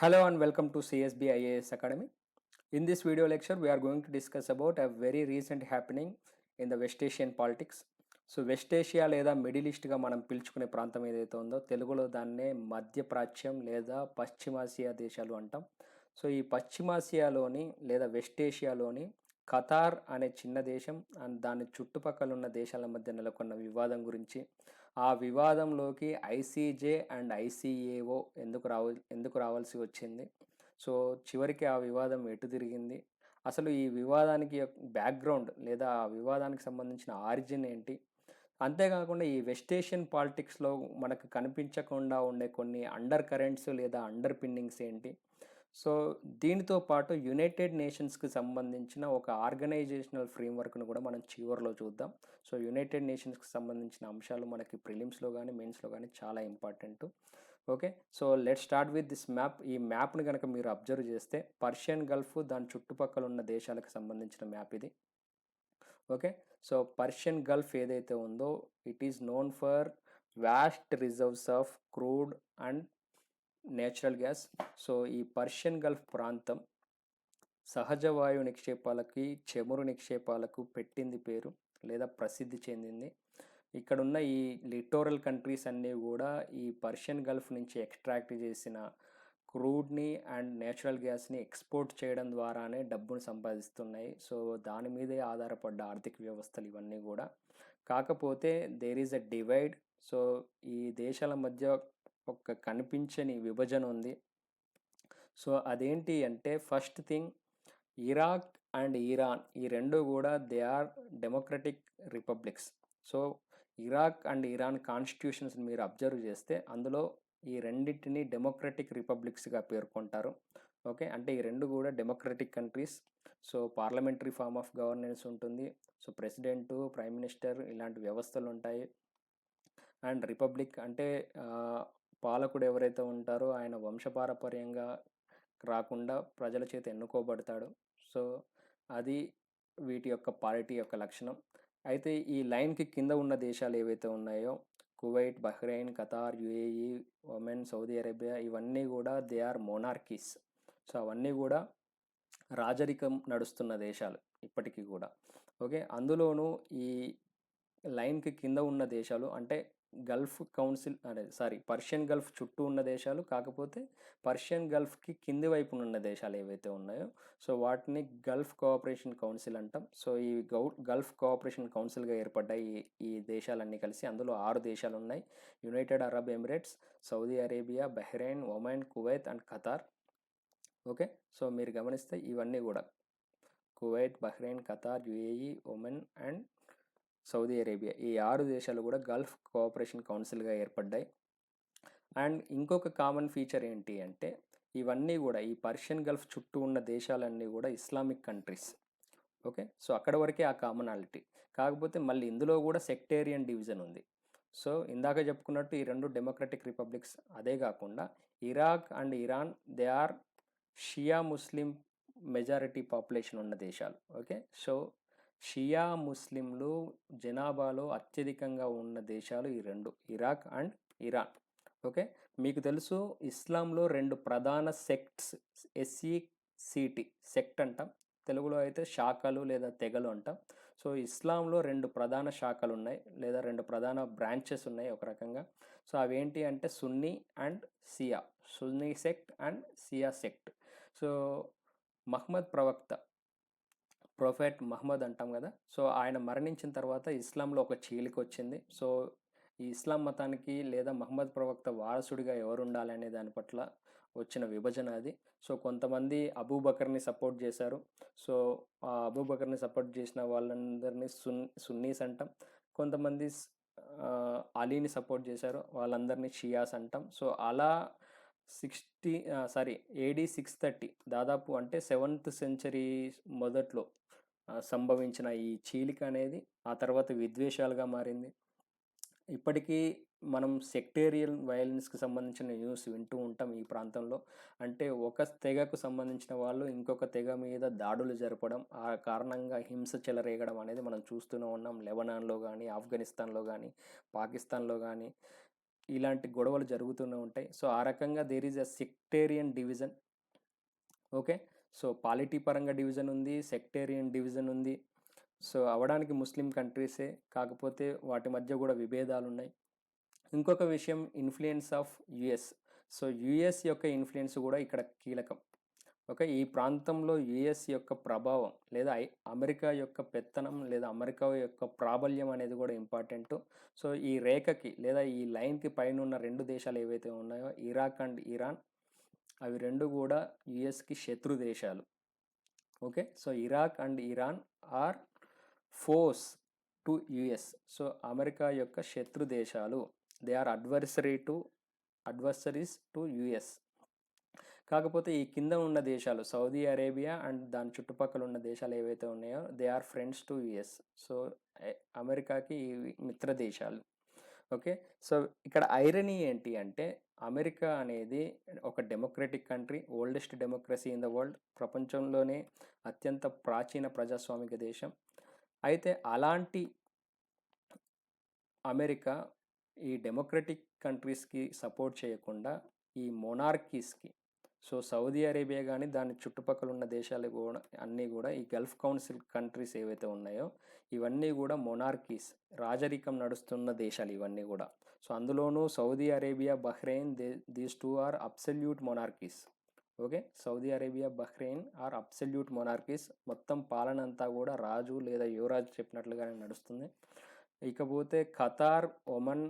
Hello and welcome to CSB IAS Academy. In this video lecture, we are going to discuss about a very recent happening in the West Asian politics. So west Asia లేదా middle ఈస్ట్గా మనం పిలుచుకునే ప్రాంతం ఏదైతే ఉందో తెలుగులో దాన్నే మధ్యప్రాచ్యం లేదా పశ్చిమాసియా దేశాలు అంటాం. సో ఈ పశ్చిమాసియాలోని లేదా వెస్ట్ ఏషియాలోని ఖతార్ అనే చిన్న దేశం అండ్ దాని చుట్టుపక్కల ఉన్న దేశాల మధ్య నెలకొన్న వివాదం గురించి, ఆ వివాదంలోకి ఐసీజే అండ్ ఐసీఏఓ ఎందుకు రావాల్సి వచ్చింది, సో చివరికి ఆ వివాదం ఎటు తిరిగింది, అసలు ఈ వివాదానికి బ్యాక్గ్రౌండ్ లేదా ఆ వివాదానికి సంబంధించిన ఆరిజిన్ ఏంటి, అంతేకాకుండా ఈ వెస్ట్ ఏషియన్ పాలిటిక్స్లో మనకు కనిపించకుండా ఉండే కొన్ని అండర్ కరెంట్స్ లేదా అండర్ పిన్నింగ్స్ ఏంటి. సో దీనితో పాటు యునైటెడ్ నేషన్స్కి సంబంధించిన ఒక ఆర్గనైజేషనల్ ఫ్రేమ్వర్క్ను కూడా మనం చివరిలో చూద్దాం. సో యునైటెడ్ నేషన్స్కి సంబంధించిన అంశాలు మనకి ప్రిలిమ్స్లో కానీ మెయిన్స్లో కానీ చాలా important. Okay, so let start with this map. ఈ మ్యాప్ని కనుక మీరు అబ్జర్వ్ చేస్తే పర్షియన్ గల్ఫ్ దాని చుట్టుపక్కల ఉన్న దేశాలకు సంబంధించిన మ్యాప్ ఇది. ఓకే, సో పర్షియన్ గల్ఫ్ ఏదైతే ఉందో it is known for vast reserves of crude and natural gas. So ఈ పర్షియన్ గల్ఫ్ ప్రాంతం సహజ వాయు నిక్షేపాలకి, చమురు నిక్షేపాలకు పెట్టింది పేరు లేదా ప్రసిద్ధి చెందింది. ఇక్కడున్న ఈ లిటోరల్ కంట్రీస్ అన్నీ కూడా ఈ పర్షియన్ గల్ఫ్ నుంచి ఎక్స్ట్రాక్ట్ చేసిన క్రూడ్ని అండ్ నేచురల్ గ్యాస్ని ఎక్స్పోర్ట్ చేయడం ద్వారానే డబ్బును సంపాదిస్తున్నాయి. సో దాని మీదే ఆధారపడ్డ ఆర్థిక వ్యవస్థలు ఇవన్నీ కూడా. కాకపోతే there is a divide. So ఈ దేశాల మధ్య ఒక కనిపించని విభజన ఉంది. సో అదేంటి అంటే first thing, Iraq and Iran ఈ రెండు కూడా they are democratic republics. So Iraq and Iran constitutions మీరు అబ్జర్వ్ చేస్తే అందులో ఈ రెండింటిని డెమోక్రటిక్ రిపబ్లిక్స్గా పేర్కొంటారు. ఓకే, అంటే ఈ రెండు కూడా democratic countries. So parliamentary form of governance ఉంటుంది. సో ప్రెసిడెంటు, ప్రైమ్ మినిస్టర్ ఇలాంటి వ్యవస్థలు ఉంటాయి. అండ్ రిపబ్లిక్ అంటే పాలకుడు ఎవరైతే ఉంటారో ఆయన వంశపారపర్యంగా రాకుండా ప్రజల చేత ఎన్నుకోబడతాడు. సో అది వీటి యొక్క పార్టీ యొక్క లక్షణం. అయితే ఈ లైన్కి కింద ఉన్న దేశాలు ఏవైతే ఉన్నాయో Kuwait, Bahrain, Qatar, UAE, Oman, Saudi Arabia ఇవన్నీ కూడా దే ఆర్ మోనార్కీస్. సో అవన్నీ కూడా రాజరికం నడుస్తున్న దేశాలు ఇప్పటికీ కూడా. ఓకే, అందులోనూ ఈ లైన్కి కింద ఉన్న దేశాలు అంటే గల్ఫ్ కౌన్సిల్ పర్షియన్ గల్ఫ్ చుట్టూ ఉన్న దేశాలు, కాకపోతే పర్షియన్ గల్ఫ్కి కింది వైపున ఉన్న దేశాలు ఏవైతే ఉన్నాయో సో వాటిని గల్ఫ్ కోఆపరేషన్ కౌన్సిల్ అంటాం. సో ఈ గల్ఫ్ కోఆపరేషన్ కౌన్సిల్గా ఏర్పడ్డాయి ఈ దేశాలన్నీ కలిసి. అందులో 6 దేశాలు ఉన్నాయి: United Arab Emirates, Saudi Arabia, Bahrain, Oman, Kuwait and Qatar. Okay, so మీరు గమనిస్తే ఇవన్నీ కూడా Kuwait, Bahrain, Qatar, UAE, Oman and Saudi Arabia ఈ 6 దేశాలు కూడా గల్ఫ్ కోఆపరేషన్ కౌన్సిల్గా ఏర్పడ్డాయి. అండ్ ఇంకొక కామన్ ఫీచర్ ఏంటి అంటే ఇవన్నీ కూడా ఈ పర్షియన్ గల్ఫ్ చుట్టూ ఉన్న దేశాలన్నీ కూడా ఇస్లామిక్ కంట్రీస్. ఓకే, సో అక్కడ వరకే ఆ కామనాలిటీ. కాకపోతే మళ్ళీ ఇందులో కూడా సెక్టేరియన్ డివిజన్ ఉంది. సో ఇందాక చెప్పుకున్నట్టు ఈ రెండు డెమోక్రటిక్ రిపబ్లిక్స్. అదే కాకుండా Iraq and Iran they are Shia Muslim majority population ఉన్న దేశాలు. ఓకే, సో షియా ముస్లింలు జనాభాలో అత్యధికంగా ఉన్న దేశాలు ఈ రెండు, ఇరాక్ అండ్ ఇరాన్. ఓకే, మీకు తెలుసు ఇస్లాంలో 2 ప్రధాన సెక్ట్స్, ఎస్ఈసిటి సెక్ట్ అంటాం, తెలుగులో అయితే శాఖలు లేదా తెగలు అంటాం. సో ఇస్లాంలో 2 ప్రధాన శాఖలు ఉన్నాయి లేదా 2 ప్రధాన బ్రాంచెస్ ఉన్నాయి ఒక రకంగా. సో అవేంటి అంటే Sunni and Shia, Sunni sect and Shia sect. So Muhammad ప్రవక్త, ప్రొఫెట్ మహమ్మద్ అంటాం కదా, సో ఆయన మరణించిన తర్వాత ఇస్లాంలో ఒక చీలిక వచ్చింది. సో ఈ ఇస్లాం మతానికి లేదా మహమ్మద్ ప్రవక్త వారసుడిగా ఎవరు ఉండాలి అనే దాని పట్ల వచ్చిన విభజన అది. సో కొంతమంది అబూబకర్ని సపోర్ట్ చేశారు. సో ఆ అబూబకర్ని సపోర్ట్ చేసిన వాళ్ళందరినీ సున్నీస్ అంటాం. కొంతమంది అలీని సపోర్ట్ చేశారు, వాళ్ళందరినీ షియాస్ అంటాం. సో అలా AD 630 దాదాపు అంటే 7th సెంచరీ మొదట్లో సంభవించిన ఈ చీలిక అనేది ఆ తర్వాత విద్వేషాలుగా మారింది. ఇప్పటికీ మనం సెక్టేరియన్ వైలెన్స్కి సంబంధించిన న్యూస్ వింటూ ఉంటాం ఈ ప్రాంతంలో. అంటే ఒక తెగకు సంబంధించిన వాళ్ళు ఇంకొక తెగ మీద దాడులు జరపడం, ఆ కారణంగా హింస చెలరేగడం అనేది మనం చూస్తూనే ఉన్నాం. లెబనాన్లో కానీ, ఆఫ్ఘనిస్తాన్లో కానీ, పాకిస్తాన్లో కానీ ఇలాంటి గొడవలు జరుగుతూనే ఉంటాయి. సో ఆ రకంగా there is a sectarian division. Okay. So polity పరంగా డివిజన్ ఉంది, సెక్టేరియన్ డివిజన్ ఉంది. సో అవ్వడానికి ముస్లిం కంట్రీసే, కాకపోతే వాటి మధ్య కూడా విభేదాలు ఉన్నాయి. ఇంకొక విషయం influence of US. So US యొక్క ఇన్ఫ్లుయెన్స్ కూడా ఇక్కడ కీలకం. ఓకే. ఈ ప్రాంతంలో యుఎస్ యొక్క ప్రభావం లేదా అమెరికా యొక్క పెత్తనం లేదా అమెరికా యొక్క ప్రాబల్యం అనేది కూడా ఇంపార్టెంట్. సో ఈ రేఖకి లేదా ఈ లైన్కి పైన ఉన్న రెండు దేశాలు ఏవైతే ఉన్నాయో ఇరాక్ అండ్ ఇరాన్, అవి రెండు కూడా యుఎస్కి శత్రు దేశాలు. Okay. So Iraq and Iran are foes to US. So America యొక్క శత్రు దేశాలు, they are adversaries to US. కాకపోతే ఈ కింద ఉన్న దేశాలు సౌదీ అరేబియా అండ్ దాని చుట్టుపక్కల ఉన్న దేశాలు ఏవైతే ఉన్నాయో they are friends to US. So అమెరికాకి ఇవి మిత్ర దేశాలు. ఓకే. సో ఇక్కడ ఐరనీ ఏంటి అంటే అమెరికా అనేది ఒక democratic country, oldest democracy in the world, ప్రపంచంలోనే అత్యంత ప్రాచీన ప్రజాస్వామిక దేశం. అయితే అలాంటి అమెరికా ఈ డెమోక్రటిక్ కంట్రీస్కి సపోర్ట్ చేయకుండా ఈ మొనార్కీస్కి, సో సౌదీ అరేబియా కానీ దాని చుట్టుపక్కల ఉన్న దేశాలు కూడా అన్నీ కూడా ఈ గల్ఫ్ కౌన్సిల్ కంట్రీస్ ఏవైతే ఉన్నాయో ఇవన్నీ కూడా మొనార్కీస్, రాజరికం నడుస్తున్న దేశాలు ఇవన్నీ కూడా. సో అందులోనూ Saudi Arabia, Bahrain, these two are absolute monarchies. Okay. Saudi Arabia, Bahrain are absolute monarchies. మొత్తం పాలన అంతా కూడా రాజు లేదా యువరాజు చెప్పినట్లుగానే నడుస్తుంది. ఇకపోతే Qatar, Oman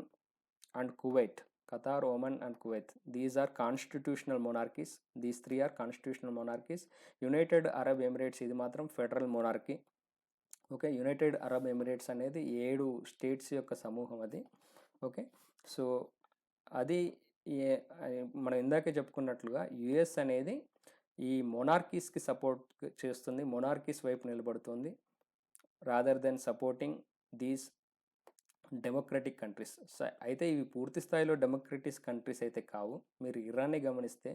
and Kuwait. Qatar, Oman and Kuwait, these are constitutional monarchies. These three are constitutional monarchies. United Arab Emirates ఇది మాత్రం federal monarchy. Okay. United Arab Emirates అనేది 7 స్టేట్స్ యొక్క సమూహం అది. ఓకే. సో అది మనం ఇందాకే చెప్పుకున్నట్లుగా యుఎస్ అనేది ఈ మొనార్కీస్కి సపోర్ట్ చేస్తుంది, మొనార్కీస్ వైపు నిలబడుతుంది, rather than supporting these democratic countries. అయితే ఇవి పూర్తి స్థాయిలో డెమోక్రటిక్ కంట్రీస్ అయితే కావు. మీరు ఇరాన్ని గమనిస్తే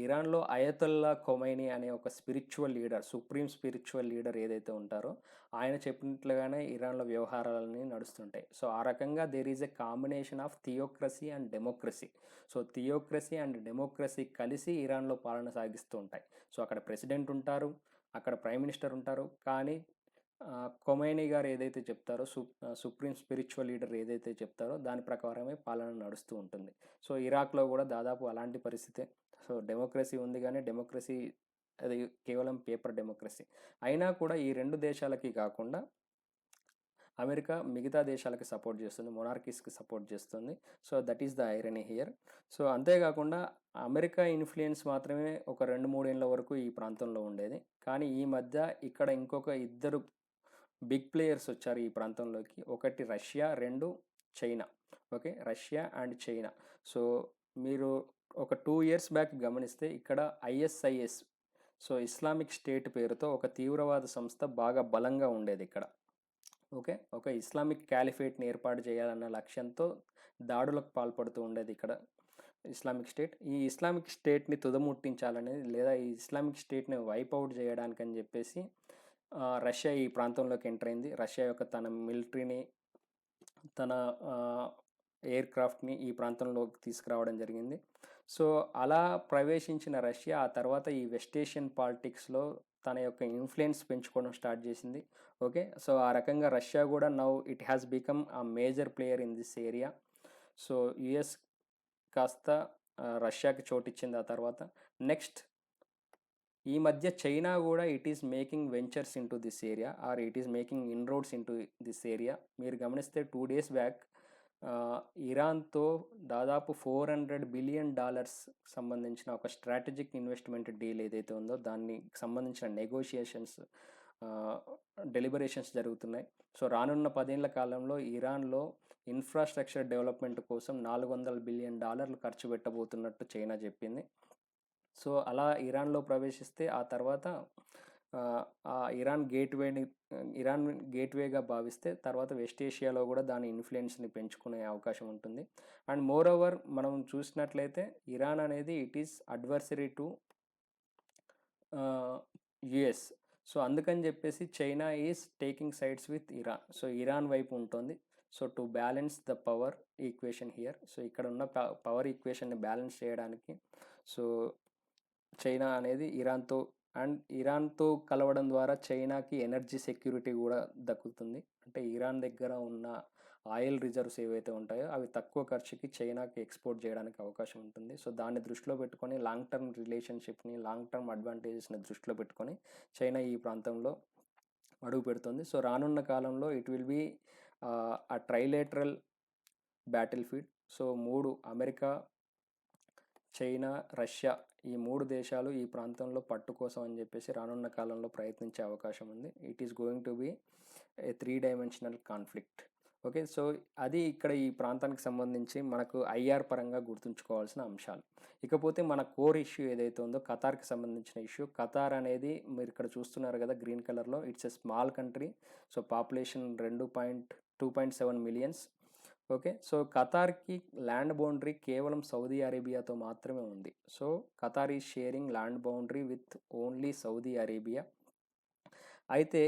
ఇరాన్లో అయతొల్లా ఖొమైనీ అనే ఒక spiritual leader, supreme spiritual leader ఏదైతే ఉంటారో ఆయన చెప్పినట్లుగానే ఇరాన్లో వ్యవహారాలన్నీ నడుస్తుంటాయి. సో ఆ రకంగా there is a combination of theocracy and democracy. So theocracy and democracy కలిసి ఇరాన్లో పాలన సాగిస్తూ ఉంటాయి. సో అక్కడ ప్రెసిడెంట్ ఉంటారు, అక్కడ ప్రైమ్ మినిస్టర్ ఉంటారు, కానీ ఖొమైనీ గారు ఏదైతే చెప్తారో, సుప్రీం స్పిరిచువల్ లీడర్ ఏదైతే చెప్తారో దాని ప్రకారమే పాలన నడుస్తూ ఉంటుంది. సో ఇరాక్లో కూడా దాదాపు అలాంటి పరిస్థితే. సో డెమోక్రసీ ఉంది కానీ డెమోక్రసీ అది కేవలం పేపర్ డెమోక్రసీ. అయినా కూడా ఈ రెండు దేశాలకి కాకుండా అమెరికా మిగతా దేశాలకి సపోర్ట్ చేస్తుంది, మొనార్కీస్కి సపోర్ట్ చేస్తుంది. So that is the irony here. So అంతేకాకుండా అమెరికా ఇన్ఫ్లుయెన్స్ మాత్రమే ఒక 2-3 ఏళ్ళ వరకు ఈ ప్రాంతంలో ఉండేది. కానీ ఈ మధ్య ఇక్కడ ఇంకొక 2 బిగ్ ప్లేయర్స్ వచ్చారు ఈ ప్రాంతంలోకి. ఒకటి Russia, 2 China. Okay. Russia and China. So మీరు ఒక 2 ఇయర్స్ బ్యాక్ గమనిస్తే ఇక్కడ ఐఎస్ఐఎస్, సో ఇస్లామిక్ స్టేట్ పేరుతో ఒక తీవ్రవాద సంస్థ బాగా బలంగా ఉండేది ఇక్కడ. ఓకే. ఒక ఇస్లామిక్ క్యాలిఫేట్ని ఏర్పాటు చేయాలన్న లక్ష్యంతో దాడులకు పాల్పడుతూ ఉండేది ఇక్కడ ఇస్లామిక్ స్టేట్. ఈ ఇస్లామిక్ స్టేట్ని తుదముట్టించాలనేది లేదా ఈ ఇస్లామిక్ స్టేట్ని వైప్అవుట్ చేయడానికి అని చెప్పేసి రష్యా ఈ ప్రాంతంలోకి ఎంటర్ అయింది. రష్యా యొక్క తన మిలిటరీని, తన ఎయిర్ క్రాఫ్ట్ని ఈ ప్రాంతంలోకి తీసుకురావడం జరిగింది. సో అలా ప్రవేశించిన రష్యా ఆ తర్వాత ఈ వెస్ట్ ఏషియన్ పాలిటిక్స్లో తన యొక్క ఇన్ఫ్లుయెన్స్ పెంచుకోవడం స్టార్ట్ చేసింది. ఓకే. సో ఆ రకంగా రష్యా కూడా now it has become a major player in this area. So US కాస్త రష్యాకి చోటిచ్చింది ఆ తర్వాత. నెక్స్ట్ ఈ మధ్య చైనా కూడా it is making ventures into this area or it is making inroads into this area. మీరు గమనిస్తే 2 డేస్ బ్యాక్ ఇరాన్తో దాదాపు $400 billion సంబంధించిన ఒక స్ట్రాటజిక్ ఇన్వెస్ట్మెంట్ డీల్ ఏదైతే ఉందో దానికి సంబంధించిన నెగోషియేషన్స్, డెలిబరేషన్స్ జరుగుతున్నాయి. సో రానున్న 10 ఏళ్ల కాలంలో ఇరాన్లో ఇన్ఫ్రాస్ట్రక్చర్ డెవలప్మెంట్ కోసం $400 బిలియన్ ఖర్చు పెట్టబోతున్నట్టు చైనా చెప్పింది. సో అలా ఇరాన్లో ప్రవేశిస్తే ఆ తర్వాత ఇరాన్ గేట్వేగా భావిస్తే తర్వాత వెస్ట్ ఏషియాలో కూడా దాని ఇన్ఫ్లుయెన్స్ని పెంచుకునే అవకాశం ఉంటుంది. అండ్ మోర్ ఓవర్ మనం చూసినట్లయితే ఇరాన్ అనేది it is adversary to US. So అందుకని చెప్పేసి China is taking sides with Iran. So Iran వైపు ఉంటుంది. So to balance the power equation here. So ఇక్కడ ఉన్న పవర్ ఈక్వేషన్ని బ్యాలెన్స్ చేయడానికి సో చైనా అనేది ఇరాన్తో కలవడం ద్వారా చైనాకి ఎనర్జీ సెక్యూరిటీ కూడా దక్కుతుంది. అంటే ఇరాన్ దగ్గర ఉన్న ఆయిల్ రిజర్వ్స్ ఏవైతే ఉంటాయో అవి తక్కువ ఖర్చుకి చైనాకి ఎక్స్పోర్ట్ చేయడానికి అవకాశం ఉంటుంది. సో దాన్ని దృష్టిలో పెట్టుకొని లాంగ్ టర్మ్ రిలేషన్షిప్ని, లాంగ్ టర్మ్ అడ్వాంటేజెస్ని దృష్టిలో పెట్టుకొని చైనా ఈ ప్రాంతంలో అడుగు పెడుతుంది. సో రానున్న కాలంలో ఇట్ విల్ బీ ఆ trilateral battle field. So America, China, Russia ఈ 3 దేశాలు ఈ ప్రాంతంలో పట్టు కోసం అని చెప్పేసి రానున్న కాలంలో ప్రయత్నించే అవకాశం ఉంది. It is going to be a 3 dimensional conflict. Okay, so అది ఇక్కడ ఈ ప్రాంతానికి సంబంధించి మనకు ఐఆర్ పరంగా గుర్తుంచుకోవాల్సిన అంశాలు. ఇకపోతే మన కోర్ ఇష్యూ ఏదైతే ఉందో ఖతార్కి సంబంధించిన ఇష్యూ. ఖతార్ అనేది మీరు ఇక్కడ చూస్తున్నారు కదా గ్రీన్ కలర్లో, it's a small country. So population 2.7 millions. Okay, so ఖతార్కి ల్యాండ్ బౌండరీ కేవలం సౌదీ అరేబియాతో మాత్రమే ఉంది. So Qatar is sharing land boundary with only Saudi Arabia. అయితే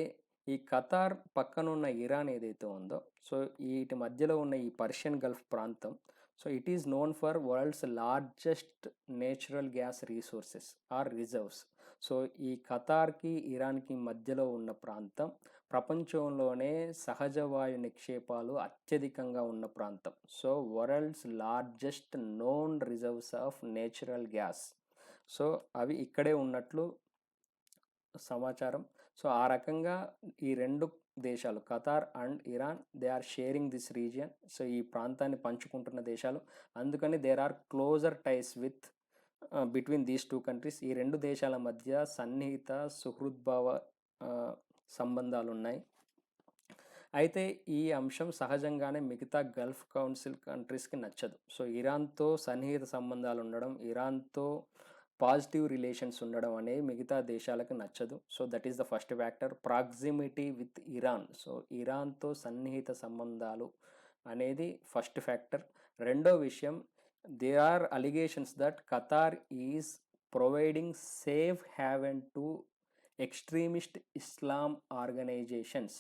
ఈ ఖతార్ పక్కనున్న ఇరాన్ ఏదైతే ఉందో, సో వీటి మధ్యలో ఉన్న ఈ పర్షియన్ గల్ఫ్ ప్రాంతం, so it is known for world's largest natural gas resources or reserves. So ఈ ఖతార్కి ఇరాన్కి మధ్యలో ఉన్న ప్రాంతం ప్రపంచంలోనే సహజ వాయు నిక్షేపాలు అత్యధికంగా ఉన్న ప్రాంతం. So world's largest known reserves of natural gas, so అవి ఇక్కడే ఉన్నట్లు సమాచారం. సో ఆ రకంగా ఈ 2 దేశాలు Qatar and Iran they are sharing this region. So ఈ ప్రాంతాన్ని పంచుకుంటున్న దేశాలు, అందుకని there are closer ties with between these 2 countries. ఈ 2 దేశాల మధ్య సన్నిహిత సుహృద్భావ సంబంధాలు ఉన్నాయి. అయితే ఈ అంశం సహజంగానే మిగతా గల్ఫ్ కౌన్సిల్ కంట్రీస్కి నచ్చదు. సో ఇరాన్తో సన్నిహిత సంబంధాలు ఉండడం, ఇరాన్తో పాజిటివ్ రిలేషన్స్ ఉండడం అనేది మిగతా దేశాలకు నచ్చదు. So that is the first factor, proximity with Iran. So ఇరాన్తో సన్నిహిత సంబంధాలు అనేది ఫస్ట్ ఫ్యాక్టర్. రెండో విషయం, there are allegations that Qatar is providing safe haven to extremist Islam organisations.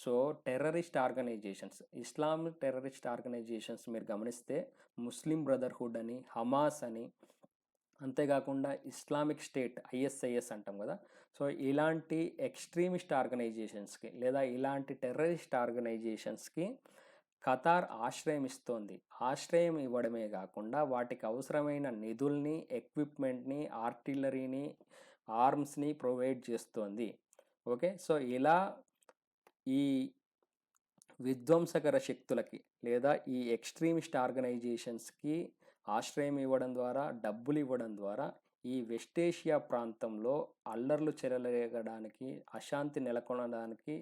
So terrorist organisations, Islamic terrorist organisations మీరు గమనిస్తే Muslim Brotherhood అని, Hamas అని, అంతేకాకుండా ఇస్లామిక్ స్టేట్ ISIS అంటాం కదా. సో ఇలాంటి ఎక్స్ట్రీమిస్ట్ ఆర్గనైజేషన్స్కి లేదా ఇలాంటి టెర్రరిస్ట్ ఆర్గనైజేషన్స్కి ఖతార్ ఆశ్రయం ఇస్తోంది. ఆశ్రయం ఇవ్వడమే కాకుండా వాటికి అవసరమైన నిధుల్ని, ఎక్విప్మెంట్ని, ఆర్టిలరీని, ఆర్మ్స్ని ప్రొవైడ్ చేస్తోంది. ఓకే, సో ఇలా ఈ విధ్వంసకర శక్తులకి లేదా ఈ ఎక్స్ట్రీమిస్ట్ ఆర్గనైజేషన్స్కి ఆశ్రయం ఇవ్వడం ద్వారా, డబ్బులు ఇవ్వడం ద్వారా ఈ వెస్ట్ ఏషియా ప్రాంతంలో అల్లర్లు చెలరేగడానికి, అశాంతి నెలకొనడానికి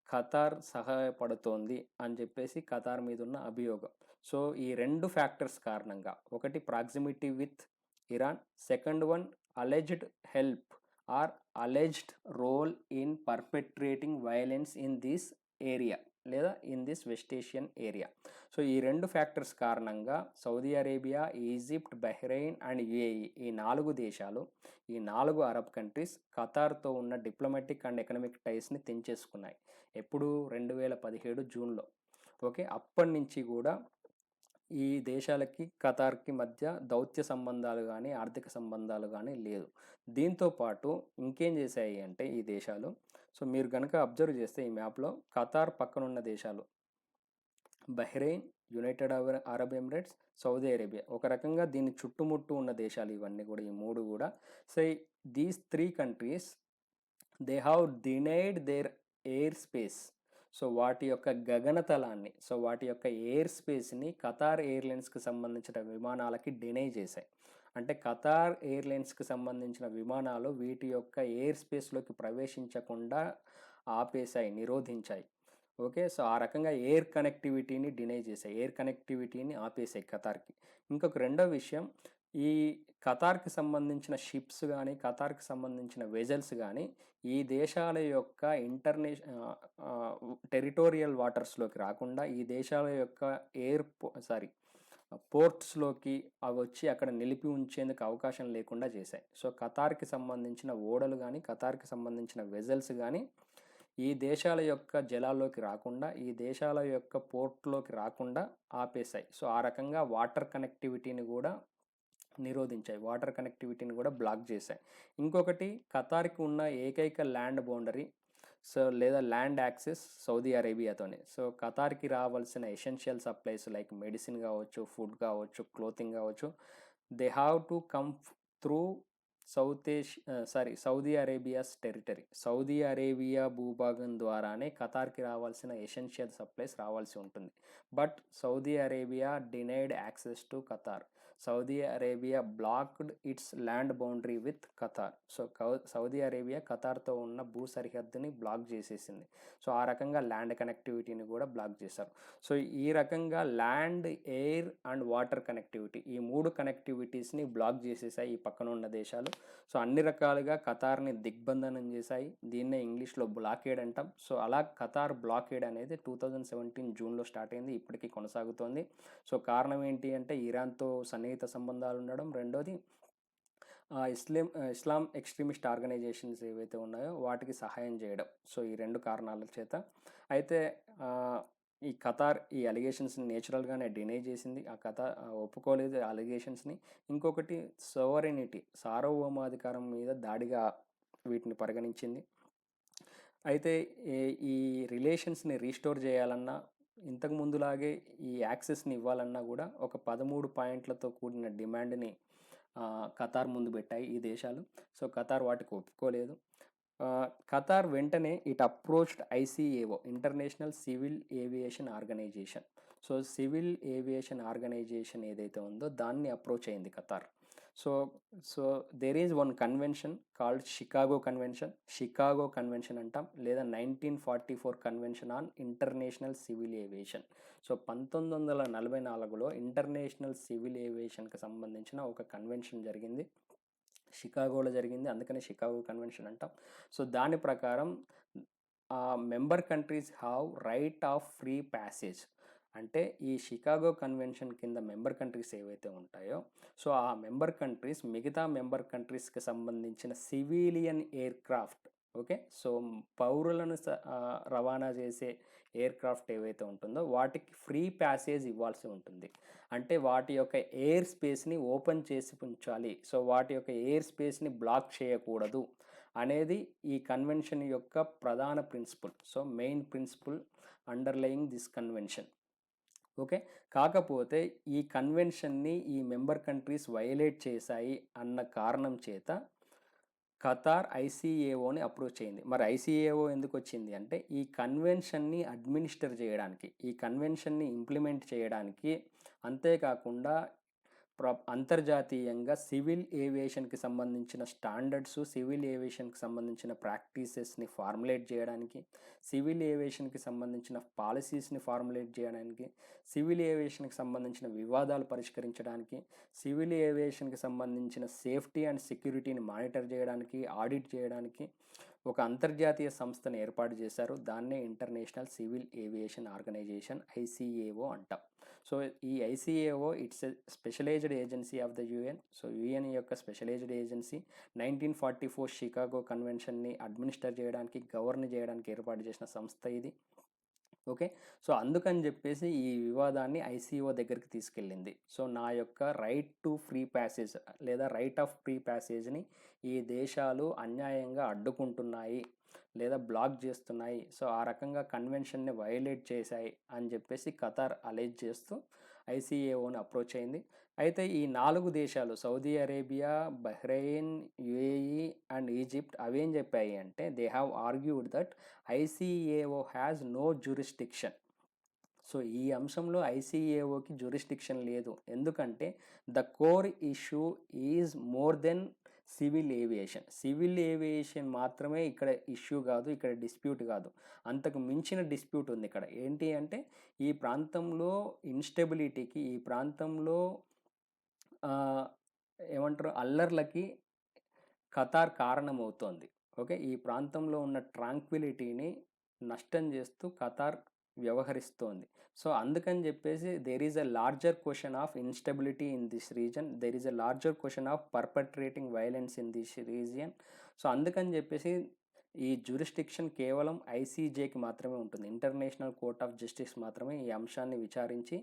ఖతార్ సహాయపడుతోంది అని చెప్పేసి ఖతార్ మీద ఉన్న అభియోగం. సో ఈ 2 ఫ్యాక్టర్స్ కారణంగా, ఒకటి proximity with Iran, second one alleged help or alleged role in perpetrating violence in this area లేదా in this West Asian area. So ఈ 2 ఫ్యాక్టర్స్ కారణంగా Saudi Arabia, Egypt, Bahrain and UAE ఈ 4 దేశాలు, ఈ 4 Arab countries ఖతార్తో ఉన్న diplomatic and economic టైస్ని తెంచేసుకున్నాయి. ఎప్పుడు? 2017 జూన్లో. Okay, అప్పటి నుంచి కూడా ఈ దేశాలకి ఖతార్కి మధ్య దౌత్య సంబంధాలు కానీ, ఆర్థిక సంబంధాలు కానీ లేదు. దీంతో పాటు ఇంకేం చేశాయి అంటే ఈ దేశాలు, సో మీరు కనుక అబ్జర్వ్ చేస్తే ఈ మ్యాప్లో ఖతార్ పక్కనున్న దేశాలు Bahrain, United Arab Emirates, Saudi Arabia, ఒక రకంగా దీన్ని చుట్టుముట్టు ఉన్న దేశాలు ఇవన్నీ కూడా, ఈ 3 కూడా. So these 3 countries they have denied their air space. So వాటి యొక్క గగనతలాన్ని, సో వాటి యొక్క ఎయిర్ స్పేస్ని ఖతార్ ఎయిర్లైన్స్కి సంబంధించిన విమానాలకి డినై చేశాయి. అంటే ఖతార్ ఎయిర్లైన్స్కి సంబంధించిన విమానాలు వీటి యొక్క ఎయిర్ స్పేస్లోకి ప్రవేశించకుండా ఆపేశాయి, నిరోధించాయి. ఓకే, సో ఆ రకంగా ఎయిర్ కనెక్టివిటీని డినై చేశాయి, ఎయిర్ కనెక్టివిటీని ఆపేశాయి ఖతార్కి. ఇంకొక రెండో విషయం, ఈ ఖతార్కి సంబంధించిన షిప్స్ కానీ, ఖతార్కి సంబంధించిన వెజల్స్ కానీ ఈ దేశాల యొక్క టెరిటోరియల్ వాటర్స్లోకి రాకుండా ఈ దేశాల యొక్క పోర్ట్స్లోకి అవి వచ్చి అక్కడ నిలిపి ఉంచేందుకు అవకాశం లేకుండా చేశాయి. సో ఖతార్కి సంబంధించిన ఓడలు కానీ, ఖతార్కి సంబంధించిన వెజల్స్ కానీ ఈ దేశాల యొక్క జలాల్లోకి రాకుండా, ఈ దేశాల యొక్క పోర్ట్‌లోకి రాకుండా ఆపేశాయి. సో, ఆ రకంగా వాటర్ కనెక్టివిటీని గూడా నిరోధించాయి. వాటర్ కనెక్టివిటీని గూడా బ్లాక్ చేశాయి. ఇంకొకటి, ఖతార్‌కి ఉన్న ఏకైక ల్యాండ్ బౌండరీ లేదా ల్యాండ్ యాక్సెస్ సౌదీ అరేబియాతోనే. సో, ఖతార్‌కి రావాల్సిన ఎసెన్షియల్ సప్లైస్ లైక్ మెడిసిన్ కావచ్చు, ఫుడ్ కావచ్చు, క్లోతింగ్ కావచ్చు, they have to come through Saudi Arabia's territory. Saudi Arabia భూభాగం ద్వారానే ఖతార్‌కి రావాల్సిన ఎసెన్షియల్ సప్లైస్ రావాల్సి ఉంటుంది. But Saudi Arabia denied access to Qatar. Saudi Arabia blocked its land boundary with Qatar. So, Saudi Arabia ఖతార్తో ఉన్న భూ సరిహద్దుని బ్లాక్ చేసేసింది. సో, ఆ రకంగా ల్యాండ్ కనెక్టివిటీని కూడా బ్లాక్ చేశారు. సో, ఈ రకంగా land, air and water connectivity, ఈ 3 కనెక్టివిటీస్ని బ్లాక్ చేసేసాయి ఈ పక్కన ఉన్న దేశాలు. సో, అన్ని రకాలుగా ఖతార్ని దిగ్బంధనం చేశాయి. దీన్నే ఇంగ్లీష్లో బ్లాకేడ్ అంటాం. సో, అలా ఖతార్ బ్లాకేడ్ అనేది 2017 జూన్లో స్టార్ట్ అయింది, ఇప్పటికీ కొనసాగుతోంది. సో, కారణం ఏంటి అంటే ఇరాన్తో సన్నిహిత సంబంధాలు ఉండడం, రెండోది ఇస్లాం ఎక్స్ట్రీమిస్ట్ ఆర్గనైజేషన్స్ ఏవైతే ఉన్నాయో వాటికి సహాయం చేయడం. సో, ఈ 2 కారణాల చేత అయితే ఈ ఖతార్ ఈ అలిగేషన్స్ని నేచురల్గానే డినై చేసింది. ఒప్పుకోలేదు అలిగేషన్స్ని. ఇంకొకటి, సార్వభౌమాధికారం మీద దాడిగా వీటిని పరిగణించింది. అయితే ఈ రిలేషన్స్ని రీస్టోర్ చేయాలన్నా, ఇంతకు ముందులాగే ఈ యాక్సెస్ని ఇవ్వాలన్నా కూడా ఒక 13 పాయింట్లతో కూడిన డిమాండ్ని ఖతార్ ముందు పెట్టాయి ఈ దేశాలు. సో, ఖతార్ వాటికి ఒప్పుకోలేదు. ఖతార్ వెంటనే it approached ICAO, International civil Aviation Organisation. So, Civil Aviation Organisation ఏదైతే ఉందో దాన్ని అప్రోచ్ అయింది Qatar. So there is one convention called Chicago convention అంటాం, లేదా 1944 convention on international civil aviation. So, 1944లో ఇంటర్నేషనల్ సివిల్ ఏవియేషన్కి సంబంధించిన ఒక కన్వెన్షన్ జరిగింది, షికాగోలో జరిగింది. అందుకనే షికాగో కన్వెన్షన్ అంటాం. సో, దాని ప్రకారం member countries have right of free passage. అంటే ఈ షికాగో కన్వెన్షన్ కింద మెంబర్ కంట్రీస్ ఏవైతే ఉంటాయో, సో ఆ మెంబర్ కంట్రీస్ మిగతా మెంబర్ కంట్రీస్కి సంబంధించిన సివిలియన్ ఎయిర్క్రాఫ్ట్, ఓకే, సో పౌరులను రవాణా చేసే ఎయిర్క్రాఫ్ట్ ఏవైతే ఉంటుందో వాటికి ఫ్రీ ప్యాసేజ్ ఇవ్వాల్సి ఉంటుంది. అంటే వాటి యొక్క ఎయిర్ స్పేస్ని ఓపెన్ చేసి ఉంచాలి. సో వాటి యొక్క ఎయిర్ స్పేస్ని బ్లాక్ చేయకూడదు అనేది ఈ కన్వెన్షన్ యొక్క ప్రధాన principal. So main principal underlying this convention. Okay, కాకపోతే ఈ కన్వెన్షన్ని ఈ మెంబర్ కంట్రీస్ వైలేట్ చేశాయి అన్న కారణం చేత ఖతార్ ఐసీఏఓని అప్రోచ్ అయింది. మరి ఐసీఏఓ ఎందుకు వచ్చింది అంటే ఈ కన్వెన్షన్ని అడ్మినిస్టర్ చేయడానికి, ఈ కన్వెన్షన్ని ఇంప్లిమెంట్ చేయడానికి, అంతేకాకుండా అంతర్జాతీయంగా సివిల్ ఏవియేషన్కి సంబంధించిన స్టాండర్డ్స్, సివిల్ ఏవియేషన్కి సంబంధించిన ప్రాక్టీసెస్ని ఫార్ములేట్ చేయడానికి, సివిల్ ఏవియేషన్కి సంబంధించిన పాలసీస్ని ఫార్ములేట్ చేయడానికి, సివిల్ ఏవియేషన్కి సంబంధించిన వివాదాలు పరిష్కరించడానికి, సివిల్ ఏవియేషన్కి సంబంధించిన సేఫ్టీ అండ్ సెక్యూరిటీని మానిటర్ చేయడానికి, ఆడిట్ చేయడానికి ఒక అంతర్జాతీయ సంస్థను ఏర్పాటు చేశారు. దాన్నే International civil Aviation Organisation, ICAO అంటాం. సో ఈ ICAO it's a specialised agency of the UN. So UN యొక్క స్పెషలైజ్డ్ ఏజెన్సీ 1944 షికాగో కన్వెన్షన్ని అడ్మినిస్టర్ చేయడానికి, గవర్న్ చేయడానికి ఏర్పాటు చేసిన సంస్థ ఇది. ఓకే, సో అందుకని చెప్పేసి ఈ వివాదాన్ని ఐసీఓ దగ్గరికి తీసుకెళ్ళింది. సో నా యొక్క రైట్ టు ఫ్రీ ప్యాసేజ్ లేదా రైట్ ఆఫ్ ఫ్రీ ప్యాసేజ్ని ఈ దేశాలు అన్యాయంగా అడ్డుకుంటున్నాయి లేదా బ్లాక్ చేస్తున్నాయి, సో ఆ రకంగా కన్వెన్షన్ని వైలేట్ చేశాయి అని చెప్పేసి ఖతార్ అలెజ్ చేస్తూ ఐసీఏఓని అప్రోచ్ అయింది. అయితే ఈ 4 దేశాలు Saudi Arabia, Bahrain, UAE and Egypt అవేం చెప్పాయి అంటే they have argued that ICAO has no jurisdiction. So ఈ అంశంలో ఐసీఏఓకి జ్యూరిస్డిక్షన్ లేదు. ఎందుకంటే the core issue is more than civil aviation. Civil aviation మాత్రమే ఇక్కడ ఇష్యూ కాదు, ఇక్కడ డిస్ప్యూట్ కాదు, అంతకు మించిన డిస్ప్యూట్ ఉంది ఇక్కడ. ఏంటి అంటే ఈ ప్రాంతంలో ఇన్స్టెబిలిటీకి, ఈ ప్రాంతంలో ఏమంటారు అల్లర్లకి ఖతార్ కారణమవుతోంది. ఓకే, ఈ ప్రాంతంలో ఉన్న ట్రాంక్విలిటీని నష్టం చేస్తూ ఖతార్ వ్యవహరిస్తోంది. సో అందుకని చెప్పేసి there is a larger question of instability in this region, there is a larger question of perpetrating violence in this region. So అందుకని చెప్పేసి ఈ జ్యూరిస్డిక్షన్ కేవలం ఐసీజేకి మాత్రమే ఉంటుంది. ఇంటర్నేషనల్ కోర్ట్ ఆఫ్ జస్టిస్ మాత్రమే ఈ అంశాన్ని విచారించి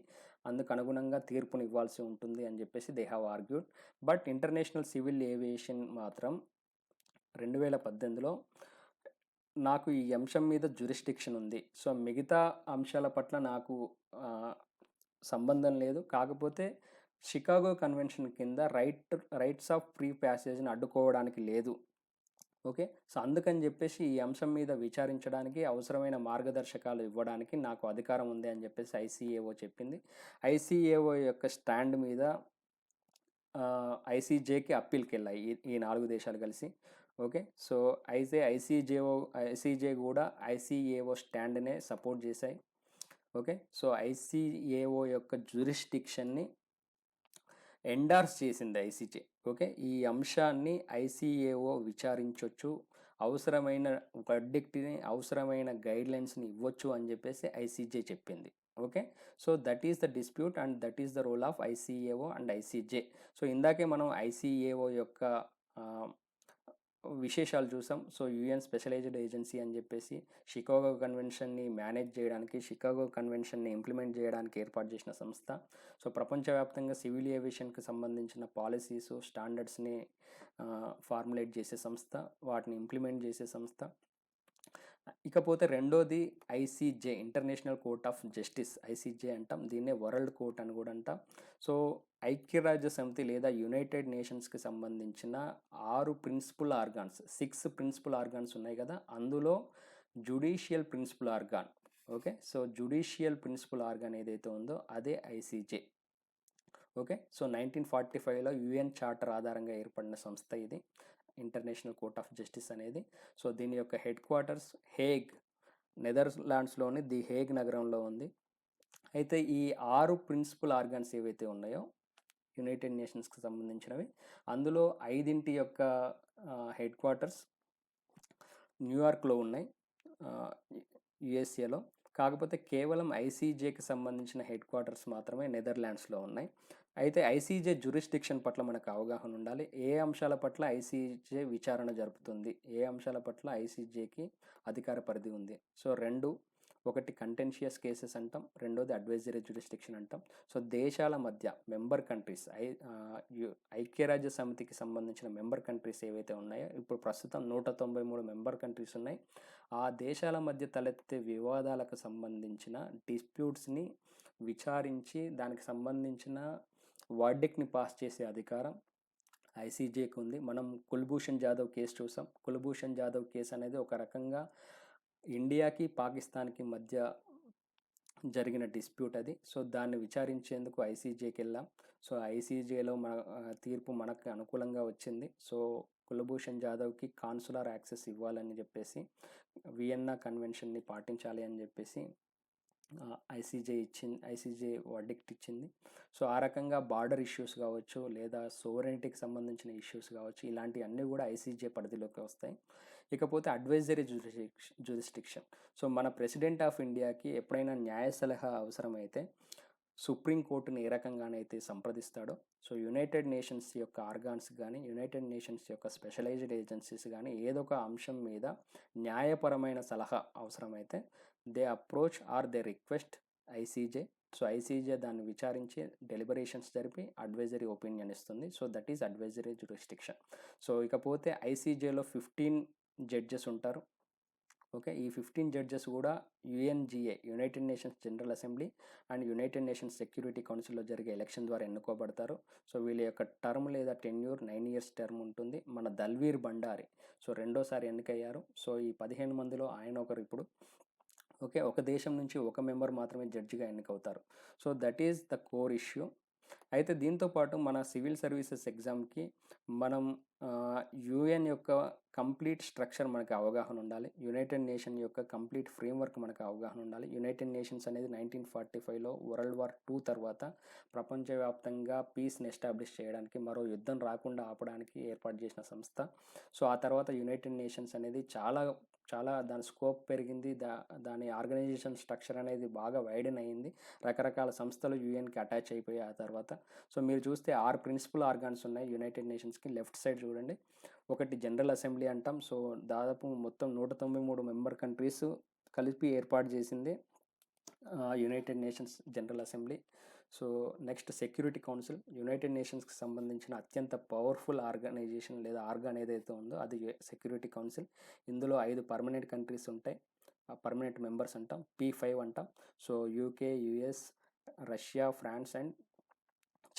అందుకు అనుగుణంగా తీర్పుని ఇవ్వాల్సి ఉంటుంది అని చెప్పేసి they have argued. But international civil aviation మాత్రం 2018లో నాకు ఈ అంశం మీద జ్యూరిస్డిక్షన్ ఉంది, సో మిగతా అంశాల పట్ల నాకు సంబంధం లేదు, కాకపోతే షికాగో కన్వెన్షన్ కింద రైట్స్ ఆఫ్ ఫ్రీ ప్యాసేజ్ని అడ్డుకోవడానికి లేదు. ఓకే, సో అందుకని చెప్పేసి ఈ అంశం మీద విచారించడానికి అవసరమైన మార్గదర్శకాలు ఇవ్వడానికి నాకు అధికారం ఉంది అని చెప్పేసి ఐసీఏఓ చెప్పింది. ఐసీఏఓ యొక్క స్టాండ్ మీద ఐసీజేకి అప్పీల్కి వెళ్ళాయి ఈ 4 దేశాలు కలిసి. ఓకే, సో అయితే ఐసీజే కూడా ఐసీఏఓ స్టాండ్నే సపోర్ట్ చేశాయి. ఓకే, సో ఐసీఏఓ యొక్క జ్యూరిస్డిక్షన్ని ఎండార్స్ చేసింది ఐసీజే. ఓకే, ఈ అంశాన్ని ఐసీఏఓ విచారించవచ్చు, అవసరమైన వర్డిక్ట్ని, అవసరమైన గైడ్లైన్స్ని ఇవ్వచ్చు అని చెప్పేసి ఐసీజే చెప్పింది. Okay, so that is the dispute and that is the role of ICAO and ICJ. So ఇందాకే మనం ఐసీఏఓ యొక్క విశేషాలు చూసాం. సో యుఎన్ స్పెషలైజ్డ్ ఏజెన్సీ అని చెప్పేసి షికాగో కన్వెన్షన్ని మేనేజ్ చేయడానికి, షికాగో కన్వెన్షన్ని ఇంప్లిమెంట్ చేయడానికి ఏర్పాటు చేసిన సంస్థ. సో ప్రపంచవ్యాప్తంగా సివిల్ ఏవియేషన్కి సంబంధించిన పాలసీస్, స్టాండర్డ్స్ని ఫార్ములేట్ చేసే సంస్థ, వాటిని ఇంప్లిమెంట్ చేసే సంస్థ. ఇకపోతే రెండోది ICJ, international Court of justice. ICJ అంటాం, దీన్నే వరల్డ్ కోర్ట్ అని కూడా అంటాం. సో ఐక్యరాజ్య సమితి లేదా యునైటెడ్ నేషన్స్కి సంబంధించిన 6 ప్రిన్సిపల్ ఆర్గాన్స్, 6 ప్రిన్సిపల్ ఆర్గాన్స్ ఉన్నాయి కదా, అందులో judicial principal organ. Okay, so judicial principal organ ఏదైతే ఉందో అదే ఐసీజే. ఓకే, సో 1945లో యుఎన్ చార్టర్ ఆధారంగా ఏర్పడిన సంస్థ ఇది, ఇంటర్నేషనల్ కోర్ట్ ఆఫ్ జస్టిస్ అనేది. సో దీని యొక్క హెడ్ క్వార్టర్స్ హేగ్, నెదర్లాండ్స్లోని ది హేగ్ నగరంలో ఉంది. అయితే ఈ 6 ప్రిన్సిపల్ ఆర్గాన్స్ ఏవైతే ఉన్నాయో యునైటెడ్ నేషన్స్కి సంబంధించినవి, అందులో 5 యొక్క హెడ్ క్వార్టర్స్ న్యూయార్క్లో ఉన్నాయి, యుఎస్ఏలో. కాకపోతే కేవలం ఐసీజేకి సంబంధించిన హెడ్ క్వార్టర్స్ మాత్రమే నెదర్లాండ్స్లో ఉన్నాయి. అయితే ఐసీజే జ్యూరిస్డిక్షన్ పట్ల మనకు అవగాహన ఉండాలి. ఏ అంశాల పట్ల ఐసీజే విచారణ జరుపుతుంది, ఏ అంశాల పట్ల ఐసీజేకి అధికార పరిధి ఉంది. సో ఒకటి కంటెన్షియస్ కేసెస్ అంటాం, రెండోది అడ్వైజరీ జ్యూరిస్డిక్షన్ అంటాం. సో దేశాల మధ్య మెంబర్ కంట్రీస్, ఐక్యరాజ్య సమితికి సంబంధించిన మెంబర్ కంట్రీస్ ఏవైతే ఉన్నాయో, ఇప్పుడు ప్రస్తుతం 193 మెంబర్ కంట్రీస్ ఉన్నాయి. ఆ దేశాల మధ్య తలెత్తే వివాదాలకు సంబంధించిన డిస్ప్యూట్స్ని విచారించి దానికి సంబంధించిన వర్డిక్ట్ని పాస్ చేసే అధికారం ఐసీజేకి ఉంది. మనం కుల్భూషణ్ జాదవ్ కేసు చూసాం. కుల్భూషణ్ జాదవ్ కేసు అనేది ఒక రకంగా ఇండియాకి పాకిస్తాన్కి మధ్య జరిగిన డిస్ప్యూట్ అది. సో దాన్ని విచారించేందుకు ఐసీజేకి వెళ్ళాం. సో ఐసీజేలో తీర్పు మనకు అనుకూలంగా వచ్చింది. సో కుల్భూషణ్ జాదవ్కి కాన్సులర్ యాక్సెస్ ఇవ్వాలని చెప్పేసి, వియన్నా కన్వెన్షన్ని పాటించాలి అని చెప్పేసి ఐసీజే వర్డిక్ట్ ఇచ్చింది. సో ఆ రకంగా బార్డర్ ఇష్యూస్ కావచ్చు, లేదా సోవరెనిటీకి సంబంధించిన ఇష్యూస్ కావచ్చు, ఇలాంటివన్నీ కూడా ఐసీజే పరిధిలోకి వస్తాయి. ఇకపోతే అడ్వైజరీ జ్యూరిస్డిక్షన్. సో మన ప్రెసిడెంట్ ఆఫ్ ఇండియాకి ఎప్పుడైనా న్యాయ సలహా అవసరమైతే సుప్రీంకోర్టుని ఏ రకంగానైతే సంప్రదిస్తాడో, సో యునైటెడ్ నేషన్స్ యొక్క ఆర్గాన్స్ కానీ, యునైటెడ్ నేషన్స్ యొక్క స్పెషలైజ్డ్ ఏజెన్సీస్ కానీ ఏదో ఒక అంశం మీద న్యాయపరమైన సలహా అవసరమైతే they approach or they request ICJ. So ICJ దాన్ని విచారించి డెలిబరేషన్స్ జరిపి అడ్వైజరీ ఒపీనియన్ ఇస్తుంది. So that is advisory jurisdiction. So ఇకపోతే ఐసీజేలో 15 జడ్జెస్ ఉంటారు. ఓకే, ఈ 15 జడ్జెస్ కూడా UNGA, United Nations General assembly and United Nations security కౌన్సిల్లో జరిగే ఎలక్షన్ ద్వారా ఎన్నుకోబడతారు. సో వీళ్ళ యొక్క టర్మ్ లేదా టెన్యూర్ 9 years టర్మ్ ఉంటుంది. మన దల్వీర్ భండారి సో రెండోసారి ఎన్నికయ్యారు. సో ఈ 15 మందిలో ఆయన ఒకరు ఇప్పుడు. ఓకే, ఒక దేశం నుంచి ఒక మెంబర్ మాత్రమే జడ్జిగా ఎన్నికవుతారు. So that is the core issue. అయితే దీంతోపాటు మన సివిల్ సర్వీసెస్ ఎగ్జామ్కి మనం యుఎన్ యొక్క కంప్లీట్ స్ట్రక్చర్ మనకు అవగాహన ఉండాలి. యునైటెడ్ నేషన్ యొక్క కంప్లీట్ ఫ్రేమ్వర్క్ మనకు అవగాహన ఉండాలి. యునైటెడ్ నేషన్స్ అనేది 1945లో వరల్డ్ వార్ 2 తర్వాత ప్రపంచవ్యాప్తంగా పీస్ని ఎస్టాబ్లిష్ చేయడానికి, మరో యుద్ధం రాకుండా ఆపడానికి ఏర్పాటు చేసిన సంస్థ. సో ఆ తర్వాత యునైటెడ్ నేషన్స్ అనేది చాలా దాని స్కోప్ పెరిగింది. దాని ఆర్గనైజేషన్ స్ట్రక్చర్ అనేది బాగా వైడెన్ అయింది. రకరకాల సంస్థలు యూఎన్కి అటాచ్ అయిపోయాయి ఆ తర్వాత. సో మీరు చూస్తే 6 ప్రిన్సిపల్ ఆర్గాన్స్ ఉన్నాయి యునైటెడ్ నేషన్స్కి. లెఫ్ట్ సైడ్ చూడండి, ఒకటి జనరల్ అసెంబ్లీ అంటాం. సో దాదాపు మొత్తం 193 మెంబర్ కంట్రీస్ కలిపి ఏర్పాటు చేసింది United Nations General Assembly. So next Security Council, United నేషన్స్కి సంబంధించిన అత్యంత పవర్ఫుల్ ఆర్గనైజేషన్ లేదా ఆర్గాన్ ఏదైతే ఉందో అది సెక్యూరిటీ కౌన్సిల్. ఇందులో 5 పర్మనెంట్ కంట్రీస్ ఉంటాయి, పర్మనెంట్ మెంబర్స్ అంటాం, P5 అంటాం. So UK, US, Russia, France and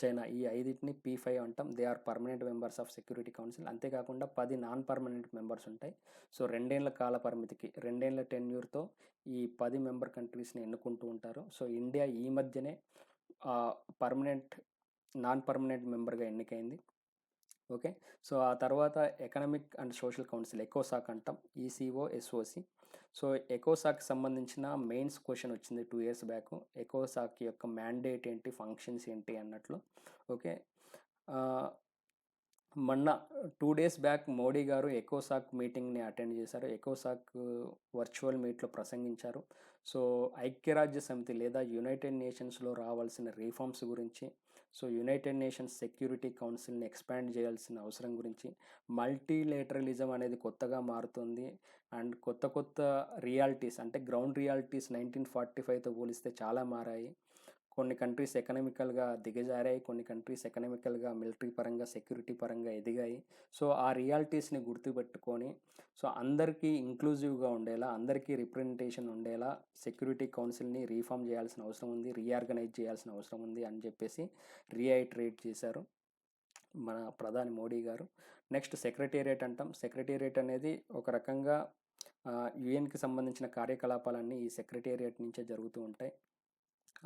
China, ఈ 5టిని P5 అంటాం. They are permanent members of Security Council. అంతేకాకుండా 10 నాన్ పర్మనెంట్ మెంబర్స్ ఉంటాయి. సో 2 ఏళ్ల కాల పరిమితికి, 2 ఏళ్ల టెన్యూర్తో ఈ 10 మెంబర్ కంట్రీస్ని ఎన్నుకుంటూ ఉంటారు. సో ఇండియా ఈ మధ్యనే పర్మనెంట్ నాన్ పర్మనెంట్ మెంబర్గా ఎన్నికైంది. ఓకే, సో ఆ తర్వాత ఎకనామిక్ అండ్ సోషల్ కౌన్సిల్, ఎకోసాక్ అంటాం, ECOSOC. సో ఎకోసాక్కి సంబంధించిన మెయిన్స్ క్వశ్చన్ వచ్చింది 2 years బ్యాక్. ఎకోసాక్ యొక్క మ్యాండేట్ ఏంటి, ఫంక్షన్స్ ఏంటి అన్నట్లు. ఓకే, మొన్న 2 days బ్యాక్ మోడీ గారు ఎకోసాక్ మీటింగ్ని అటెండ్ చేశారు. ఎకోసాక్ వర్చువల్ మీట్లో ప్రసంగించారు. సో ఐక్యరాజ్య సమితి లేదా యునైటెడ్ నేషన్స్లో రావాల్సిన రిఫార్మ్స్ గురించి, సో యునైటెడ్ నేషన్స్ సెక్యూరిటీ కౌన్సిల్ని ఎక్స్పాండ్ చేయాల్సిన అవసరం గురించి, మల్టీలేటరలిజం అనేది కొత్తగా మారుతుంది అండ్ కొత్త రియాలిటీస్ అంటే గ్రౌండ్ రియాలిటీస్ 1945తో పోలిస్తే చాలా మారాయి. కొన్ని కంట్రీస్ ఎకనామికల్గా దిగజారాయి, కొన్ని కంట్రీస్ ఎకనామికల్గా మిలిటరీ పరంగా సెక్యూరిటీ పరంగా ఎదిగాయి. సో ఆ రియాలిటీస్ని గుర్తుపెట్టుకొని సో అందరికీ ఇంక్లూజివ్గా ఉండేలా, అందరికీ రిప్రజెంటేషన్ ఉండేలా సెక్యూరిటీ కౌన్సిల్ని రీఫార్మ్ చేయాల్సిన అవసరం ఉంది, రీఆర్గనైజ్ చేయాల్సిన అవసరం ఉంది అని చెప్పేసి రీఐటరేట్ చేశారు మన ప్రధాని మోడీ గారు. నెక్స్ట్ సెక్రటేరియట్ అంటాం. సెక్రటేరియట్ అనేది ఒక రకంగా యుఎన్కి సంబంధించిన కార్యకలాపాలన్నీ ఈ సెక్రటేరియట్ నుంచే జరుగుతూ ఉంటాయి.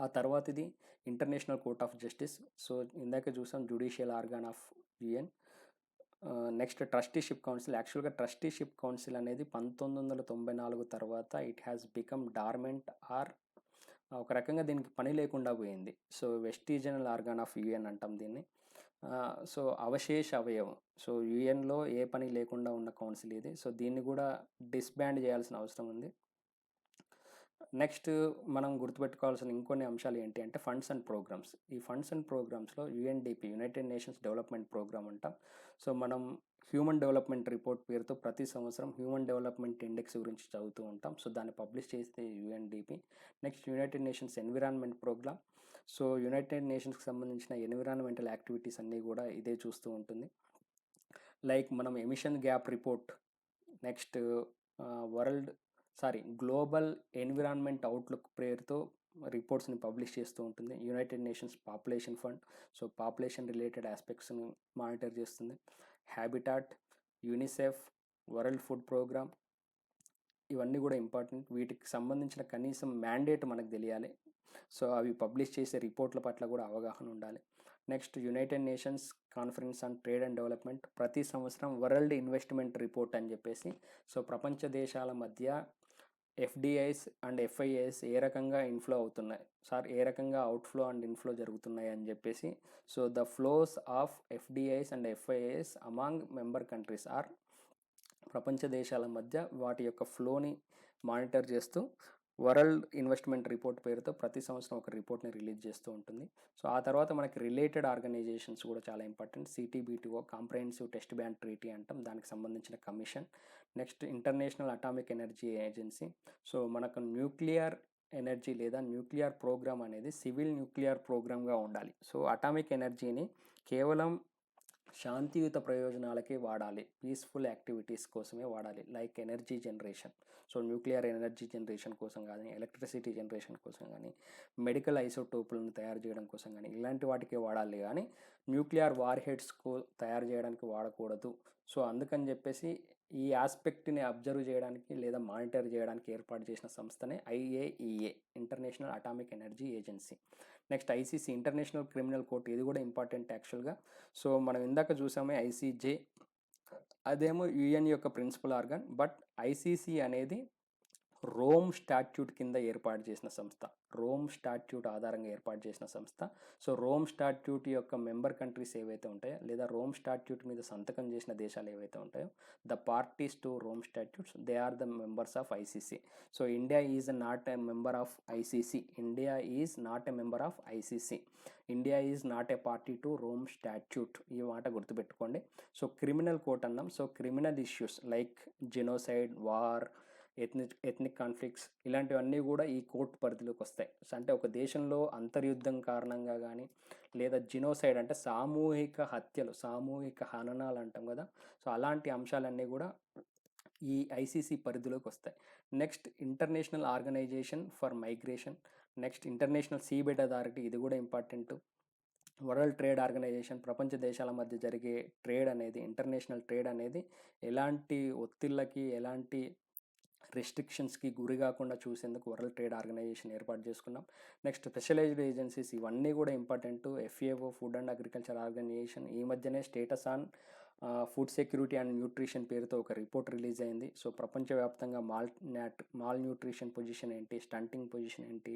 ఆ తర్వాత ఇది International Court of Justice. So ఇందాక చూసాం judicial organ of UN. Next Trusteeship Council. యాక్చువల్గా ట్రస్టీషిప్ కౌన్సిల్ అనేది 1994 తర్వాత it has become dormant or ఒక రకంగా దీనికి పని లేకుండా పోయింది. So vestigial organ of UN అంటాం దీన్ని. సో అవశేష అవయవం. సో యుఎన్లో ఏ పని లేకుండా ఉన్న కౌన్సిల్ ఇది. సో దీన్ని కూడా డిస్బ్యాండ్ చేయాల్సిన అవసరం ఉంది. నెక్స్ట్ మనం గుర్తుపెట్టుకోవాల్సిన ఇంకొన్ని అంశాలు ఏంటి అంటే ఫండ్స్ అండ్ ప్రోగ్రామ్స్. ఈ ఫండ్స్ అండ్ ప్రోగ్రామ్స్లో UNDP, United Nations Development Programme అంటాం. సో మనం హ్యూమన్ డెవలప్మెంట్ రిపోర్ట్ పేరుతో ప్రతి సంవత్సరం హ్యూమన్ డెవలప్మెంట్ ఇండెక్స్ గురించి చదువుతూ ఉంటాం. సో దాన్ని పబ్లిష్ చేస్తే UNDP. Next United Nations Environment Programme. So United నేషన్స్కి సంబంధించిన ఎన్విరాన్మెంటల్ యాక్టివిటీస్ అన్నీ కూడా ఇదే చూస్తూ ఉంటుంది. లైక్ మనం emission gap report, next global environment outlook పేరుతో రిపోర్ట్స్ని పబ్లిష్ చేస్తూ ఉంటుంది. United Nations Population Fund, so population related ఆస్పెక్ట్స్ని మానిటర్ చేస్తుంది. Habitat, UNICEF, World Food Programme, ఇవన్నీ కూడా ఇంపార్టెంట్. వీటికి సంబంధించిన కనీసం మ్యాండేట్ మనకు తెలియాలి. సో అవి పబ్లిష్ చేసే రిపోర్ట్ల పట్ల కూడా అవగాహన ఉండాలి. Next United nations conference on trade and development, ప్రతి సంవత్సరం వరల్డ్ ఇన్వెస్ట్మెంట్ రిపోర్ట్ అని చెప్పేసి, సో ప్రపంచ దేశాల మధ్య FDIs అండ్ FIIs ఏ రకంగా ఇన్ఫ్లో అవుతున్నాయి, ఏ రకంగా అవుట్ఫ్లో అండ్ ఇన్ఫ్లో జరుగుతున్నాయి అని చెప్పేసి, so the flows of FDIs and FIIs among member countries or, ప్రపంచ దేశాల మధ్య వాటి యొక్క ఫ్లోని మానిటర్ చేస్తూ వరల్డ్ ఇన్వెస్ట్మెంట్ రిపోర్ట్ పేరుతో ప్రతి సంవత్సరం ఒక రిపోర్ట్ని రిలీజ్ చేస్తూ ఉంటుంది. సో ఆ తర్వాత మనకి రిలేటెడ్ ఆర్గనైజేషన్స్ కూడా చాలా important. CTBTO, comprehensive test ban treaty అంటాం, దానికి సంబంధించిన commission. Next international atomic energy agency. So మనకు న్యూక్లియర్ ఎనర్జీ లేదా న్యూక్లియర్ ప్రోగ్రామ్ అనేది సివిల్ న్యూక్లియర్ ప్రోగ్రామ్గా ఉండాలి. సో అటామిక్ ఎనర్జీని కేవలం శాంతియుత ప్రయోజనాలకే వాడాలి, పీస్ఫుల్ యాక్టివిటీస్ కోసమే వాడాలి. Like energy generation, so nuclear energy generation కోసం కానీ, ఎలక్ట్రిసిటీ జనరేషన్ కోసం కానీ, మెడికల్ ఐసోటోపులను తయారు చేయడం కోసం కానీ, ఇలాంటి వాటికే వాడాలి కానీ న్యూక్లియర్ వార్ హెడ్స్కు తయారు చేయడానికి వాడకూడదు. సో అందుకని చెప్పేసి ఈ ఆస్పెక్ట్ని అబ్జర్వ్ చేయడానికి లేదా మానిటర్ చేయడానికి ఏర్పాటు చేసిన సంస్థనే IAEA, international atomic energy agency. Next ICC, international criminal court, ఇది కూడా ఇంపార్టెంట్ యాక్చువల్గా. సో మనం ఇందాక చూసామే ICJ, అదేమో UN యొక్క ప్రిన్సిపల్ ఆర్గాన్. బట్ ICC అనేది రోమ్ స్టాట్యూట్ కింద ఏర్పాటు చేసిన సంస్థ. రోమ్ స్టాట్యూట్ ఆధారంగా ఏర్పాటు చేసిన సంస్థ. సో రోమ్ స్టాట్యూట్ యొక్క మెంబర్ కంట్రీస్ ఏవైతే ఉంటాయో లేదా రోమ్ స్టాట్యూట్ మీద సంతకం చేసిన దేశాలు ఏవైతే ఉంటాయో the parties to Rome statutes they are the members of ICC. So India is not a member of ICC. India is not a member of ICC. India is not a party to Rome statute. ఈ మాట గుర్తుపెట్టుకోండి. So criminal court అన్నాం. So criminal issues like genocide, war, ethnic conflicts ఇలాంటివన్నీ కూడా ఈ court పరిధిలోకి వస్తాయి. So అంటే ఒక దేశంలో అంతర్యుద్ధం కారణంగా కానీ లేదా జినోసైడ్ అంటే సామూహిక హత్యలు, సామూహిక హననాలు అంటాం కదా. సో అలాంటి అంశాలన్నీ కూడా ఈ ఐసీసీ పరిధిలోకి వస్తాయి. Next International Organisation for Migration. Next International Seabed Authority, ఇది కూడా ఇంపార్టెంట్. వరల్డ్ ట్రేడ్ ఆర్గనైజేషన్, ప్రపంచ దేశాల మధ్య జరిగే ట్రేడ్ అనేది, ఇంటర్నేషనల్ ట్రేడ్ అనేది ఎలాంటి ఒత్తిళ్ళకి ఎలాంటి రెస్ట్రిక్షన్స్కి గురి కాకుండా చూసేందుకు వరల్డ్ ట్రేడ్ ఆర్గనైజేషన్ ఏర్పాటు చేసుకున్నాం. నెక్స్ట్ స్పెషలైజ్డ్ ఏజెన్సీస్, ఇవన్నీ కూడా important. FAO, food and agriculture organisation, ఈ మధ్యనే status on food security and nutrition పేరుతో ఒక రిపోర్ట్ రిలీజ్ అయింది. సో ప్రపంచవ్యాప్తంగా మాల్ న్యూట్రిషన్ పొజిషన్ ఏంటి, స్టంటింగ్ పొజిషన్ ఏంటి,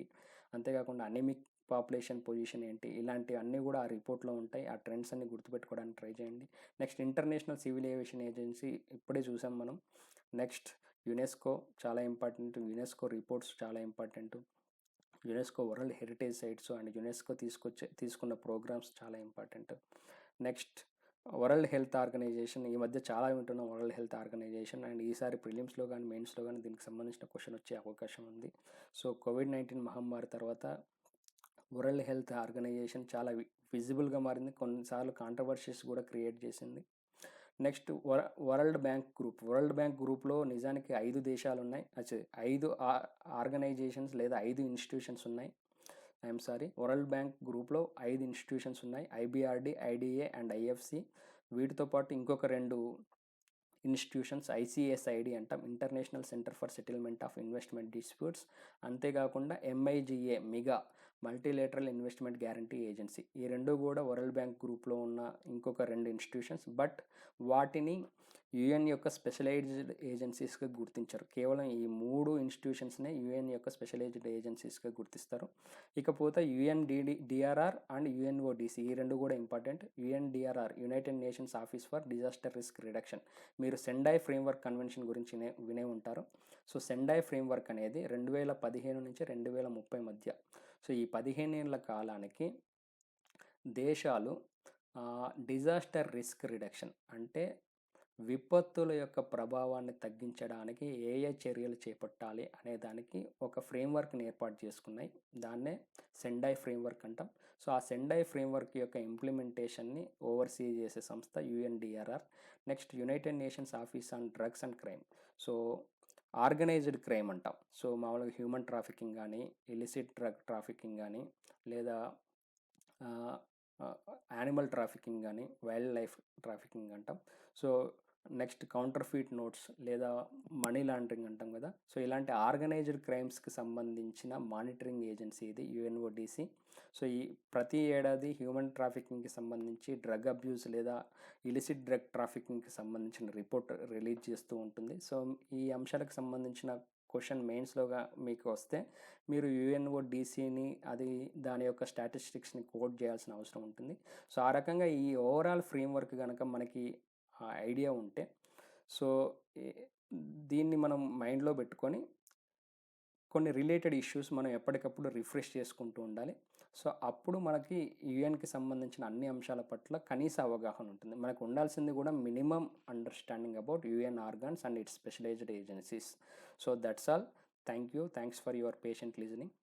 అంతేకాకుండా అనెమిక్ పాపులేషన్ పొజిషన్ ఏంటి, ఇలాంటివన్నీ కూడా ఆ రిపోర్ట్లో ఉంటాయి. ఆ ట్రెండ్స్ అన్ని గుర్తుపెట్టుకోవడానికి ట్రై చేయండి. Next international civil aviation agency, ఇప్పుడే చూసాం మనం. నెక్స్ట్ యునెస్కో, చాలా ఇంపార్టెంట్. యునెస్కో రిపోర్ట్స్ చాలా important. UNESCO world heritage sites and UNESCO తీసుకున్న ప్రోగ్రామ్స్ చాలా important. Next World Health Organisation, ఈ మధ్య చాలా వింటున్నాం వరల్డ్ హెల్త్ ఆర్గనైజేషన్, అండ్ ఈసారి ప్రిలిమ్స్లో కానీ మెయిన్స్లో కానీ దీనికి సంబంధించిన క్వశ్చన్ వచ్చే అవకాశం ఉంది. సో కోవిడ్-19 మహమ్మారి తర్వాత వరల్డ్ హెల్త్ ఆర్గనైజేషన్ చాలా విజిబుల్గా మారింది, కొన్నిసార్లు కాంట్రవర్సీస్ కూడా క్రియేట్ చేసింది. Next world bank group. World Bank గ్రూప్లో నిజానికి 5 దేశాలు ఉన్నాయి, 5 ఆర్గనైజేషన్స్ లేదా 5 ఇన్స్టిట్యూషన్స్ ఉన్నాయి. ఐఎమ్ సారీ, వరల్డ్ బ్యాంక్ గ్రూప్లో 5 ఇన్స్టిట్యూషన్స్ ఉన్నాయి, ఐబిఆర్డి, ఐడిఏ అండ్ ఐఎఫ్సి. వీటితో పాటు ఇంకొక 2 ఇన్స్టిట్యూషన్స్, ఐసిఎస్ఐడి అంటాం, International Centre for Settlement of Investment Disputes. అంతేకాకుండా MIGA, MIGA, Multilateral Investment Guarantee Agency. ఈ 2 కూడా వరల్డ్ బ్యాంక్ గ్రూప్లో ఉన్న ఇంకొక 2 ఇన్స్టిట్యూషన్స్. బట్ వాటిని యుఎన్ యొక్క స్పెషలైజ్డ్ ఏజెన్సీస్గా గుర్తించారు. కేవలం ఈ 3 ఇన్స్టిట్యూషన్స్నే యుఎన్ యొక్క స్పెషలైజ్డ్ ఏజెన్సీస్గా గుర్తిస్తారు. ఇకపోతే యుఎన్డిఆర్ఆర్ అండ్ యుఎన్ఓడిసి, ఈ 2 కూడా important. UNDRR, United Nations Office for Disaster Risk Reduction. మీరు సెండాయ్ ఫ్రేమ్వర్క్ కన్వెన్షన్ గురించి వినే ఉంటారు. సో సెండాయ్ ఫ్రేమ్వర్క్ అనేది 2015 నుంచి 2030 మధ్య, సో ఈ 15 ఏళ్ల కాలానికి దేశాలు డిజాస్టర్ రిస్క్ రిడక్షన్ అంటే విపత్తుల యొక్క ప్రభావాన్ని తగ్గించడానికి ఏ చర్యలు చేపట్టాలి అనే దానికి ఒక ఫ్రేమ్వర్క్ని ఏర్పాటు చేసుకున్నాయి. దాన్నే సెండాయ్ ఫ్రేమ్వర్క్ అంటాం. సో ఆ సెండాయ్ ఫ్రేమ్వర్క్ యొక్క ఇంప్లిమెంటేషన్ని ఓవర్సీ చేసే సంస్థ UNDRR. Next United Nations Office on Drugs and Crime. So organised crime అంటాం. సో మామూలుగా హ్యూమన్ ట్రాఫికింగ్ కానీ, ఇలిసిట్ డ్రగ్ ట్రాఫికింగ్ కానీ, లేదా యానిమల్ ట్రాఫికింగ్ కానీ, వైల్డ్ లైఫ్ ట్రాఫికింగ్ అంటాం. సో నెక్స్ట్ కౌంటర్ఫీట్ నోట్స్ లేదా మనీ లాండరింగ్ అంటాం కదా. సో ఇలాంటి ఆర్గనైజ్డ్ క్రైమ్స్కి సంబంధించిన మానిటరింగ్ ఏజెన్సీ ఇది యుఎన్ఓడిసి. సో ఈ ప్రతి ఏడాది హ్యూమన్ ట్రాఫికింగ్కి సంబంధించి, డ్రగ్ అబ్యూస్ లేదా ఇలిసిట్ డ్రగ్ ట్రాఫికింగ్కి సంబంధించిన రిపోర్ట్ రిలీజ్ చేస్తూ ఉంటుంది. సో ఈ అంశాలకు సంబంధించిన క్వశ్చన్ మెయిన్స్లోగా మీకు వస్తే మీరు యుఎన్ఓడిసిని దాని యొక్క స్టాటిస్టిక్స్ని కోట్ చేయాల్సిన అవసరం ఉంటుంది. సో ఆ రకంగా ఈ ఓవరాల్ ఫ్రేమ్వర్క్ కనుక మనకి ఐడియా ఉంటే, సో దీన్ని మనం మైండ్లో పెట్టుకొని కొన్ని రిలేటెడ్ ఇష్యూస్ మనం ఎప్పటికప్పుడు రిఫ్రెష్ చేసుకుంటూ ఉండాలి. సో అప్పుడు మనకి యుఎన్కి సంబంధించిన అన్ని అంశాల పట్ల కనీస అవగాహన ఉంటుంది. మనకు ఉండాల్సింది కూడా minimum understanding about UN organs and its specialised agencies. So that's all. Thank you. Thanks for your patient listening.